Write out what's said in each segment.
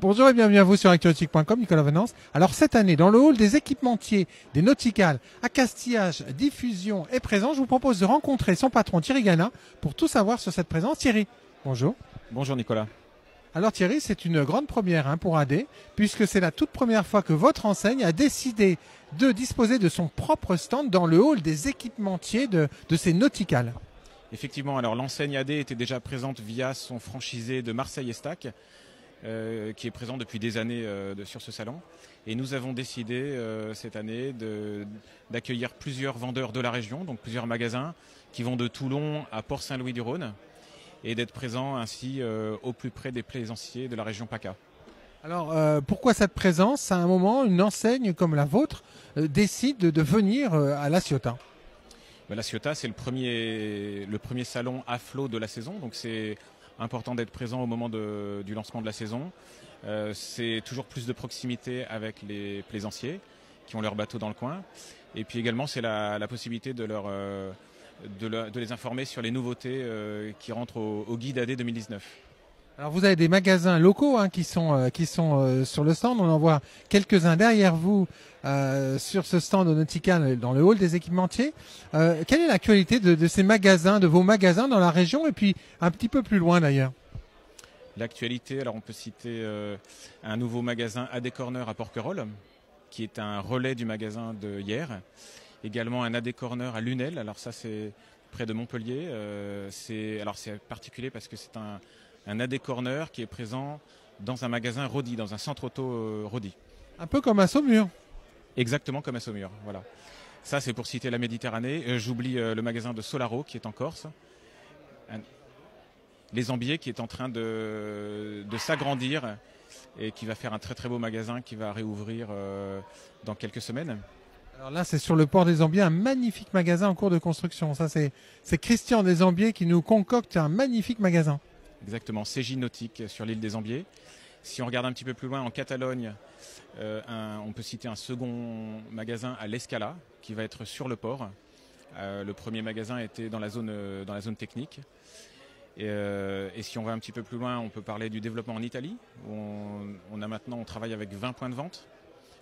Bonjour et bienvenue à vous sur ActuNautique.com, Nicolas Venance. Alors cette année, dans le hall des équipementiers des Nauticales, Accastillage Diffusion est présent. Je vous propose de rencontrer son patron Thierry Gana pour tout savoir sur cette présence. Thierry, bonjour. Bonjour Nicolas. Alors Thierry, c'est une grande première pour AD, puisque c'est la toute première fois que votre enseigne a décidé de disposer de son propre stand dans le hall des équipementiers de ces Nauticales. Effectivement, alors l'enseigne AD était déjà présente via son franchisé de Marseille Estac, qui est présent depuis des années sur ce salon. Et nous avons décidé cette année d'accueillir plusieurs vendeurs de la région, donc plusieurs magasins qui vont de Toulon à Port-Saint-Louis-du-Rhône, et d'être présents ainsi au plus près des plaisanciers de la région PACA. Alors pourquoi cette présence? À un moment, une enseigne comme la vôtre décide de venir à La Ciotat. La Ciotat, c'est le premier salon à flot de la saison, donc c'est important d'être présent au moment du lancement de la saison. C'est toujours plus de proximité avec les plaisanciers qui ont leur bateau dans le coin. Et puis également, c'est la possibilité de les informer sur les nouveautés qui rentrent au guide AD 2019. Alors vous avez des magasins locaux qui sont sur le stand. On en voit quelques-uns derrière vous sur ce stand nautical dans le hall des équipementiers. Quelle est l'actualité de ces magasins, de vos magasins dans la région et puis un petit peu plus loin d'ailleurs? L'actualité, alors on peut citer un nouveau magasin AD Corner à Porquerolles, qui est un relais du magasin de hier. Également un AD Corner à Lunel, alors ça c'est près de Montpellier. C'est particulier parce que c'est un AD Corner qui est présent dans un magasin Rodi, dans un centre auto Rodi. Un peu comme à Saumur. Exactement comme à Saumur, voilà. Ça c'est pour citer la Méditerranée. J'oublie le magasin de Solaro qui est en Corse. Les Ambiers qui est en train de s'agrandir et qui va faire un très très beau magasin qui va réouvrir dans quelques semaines. Alors là, c'est sur le port des Ambiers, un magnifique magasin en cours de construction. Ça, c'est Christian des Ambiers qui nous concocte un magnifique magasin. Exactement, CJ Nautique sur l'île des Ambiers. Si on regarde un petit peu plus loin, en Catalogne, on peut citer un second magasin à l'Escala qui va être sur le port. Le premier magasin était dans la zone technique. Et si on va un petit peu plus loin, on peut parler du développement en Italie. Où on travaille avec 20 points de vente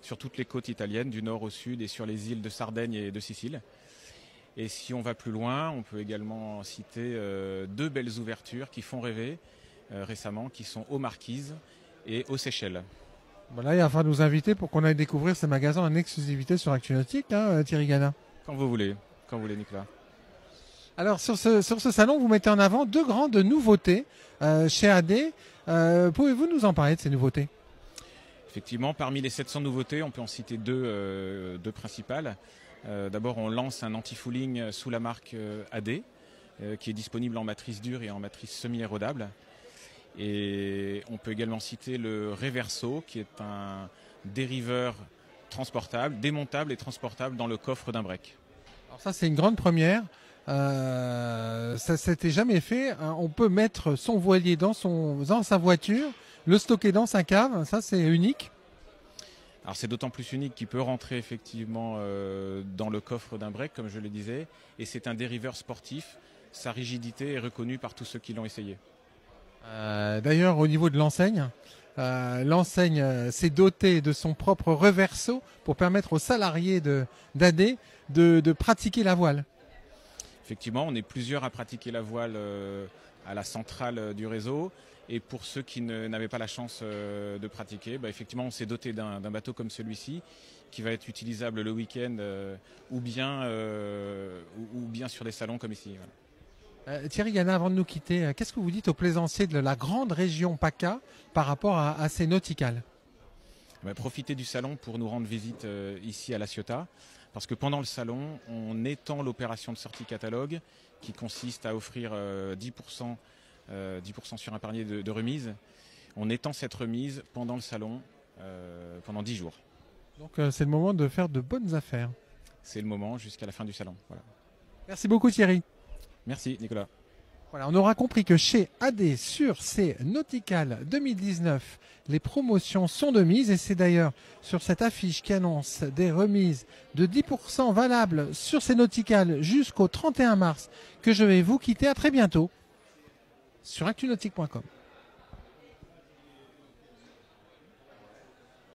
sur toutes les côtes italiennes, du nord au sud et sur les îles de Sardaigne et de Sicile. Et si on va plus loin, on peut également citer deux belles ouvertures qui font rêver récemment, qui sont aux Marquises et aux Seychelles. Voilà, il va falloir nous inviter pour qu'on aille découvrir ces magasins en exclusivité sur ActuNautique, Thierry Gana. Quand vous voulez Nicolas. Alors sur ce salon, vous mettez en avant deux grandes nouveautés chez AD. Pouvez-vous nous en parler de ces nouveautés? Effectivement, parmi les 700 nouveautés, on peut en citer deux principales. D'abord, on lance un anti-fouling sous la marque AD, qui est disponible en matrice dure et en matrice semi-érodable. Et on peut également citer le Reverso, qui est un dériveur transportable, démontable et transportable dans le coffre d'un break. Alors ça, c'est une grande première. Ça s'était jamais fait. On peut mettre son voilier dans sa voiture, le stocker dans sa cave. Ça, c'est unique. Alors c'est d'autant plus unique qu'il peut rentrer effectivement dans le coffre d'un break, comme je le disais, et c'est un dériveur sportif. Sa rigidité est reconnue par tous ceux qui l'ont essayé. D'ailleurs, au niveau de l'enseigne, s'est dotée de son propre reverso pour permettre aux salariés d'AD de pratiquer la voile. Effectivement, on est plusieurs à pratiquer la voile à la centrale du réseau. Et pour ceux qui n'avaient pas la chance de pratiquer, effectivement, on s'est doté d'un bateau comme celui-ci qui va être utilisable le week-end ou bien sur des salons comme ici. Voilà. Thierry Gana, avant de nous quitter, qu'est-ce que vous dites aux plaisanciers de la grande région PACA par rapport à ces nauticales? Profitez du salon pour nous rendre visite ici à La Ciotat, parce que pendant le salon, on étend l'opération de sortie catalogue qui consiste à offrir 10% sur un panier de remise. On étend cette remise pendant le salon, pendant 10 jours. Donc c'est le moment de faire de bonnes affaires. C'est le moment jusqu'à la fin du salon. Voilà. Merci beaucoup Thierry. Merci Nicolas. Voilà, on aura compris que chez AD sur ces Nauticales 2019, les promotions sont de mise et c'est d'ailleurs sur cette affiche qui annonce des remises de 10% valables sur ces Nauticales jusqu'au 31 mars que je vais vous quitter. À très bientôt sur ActuNautique.com.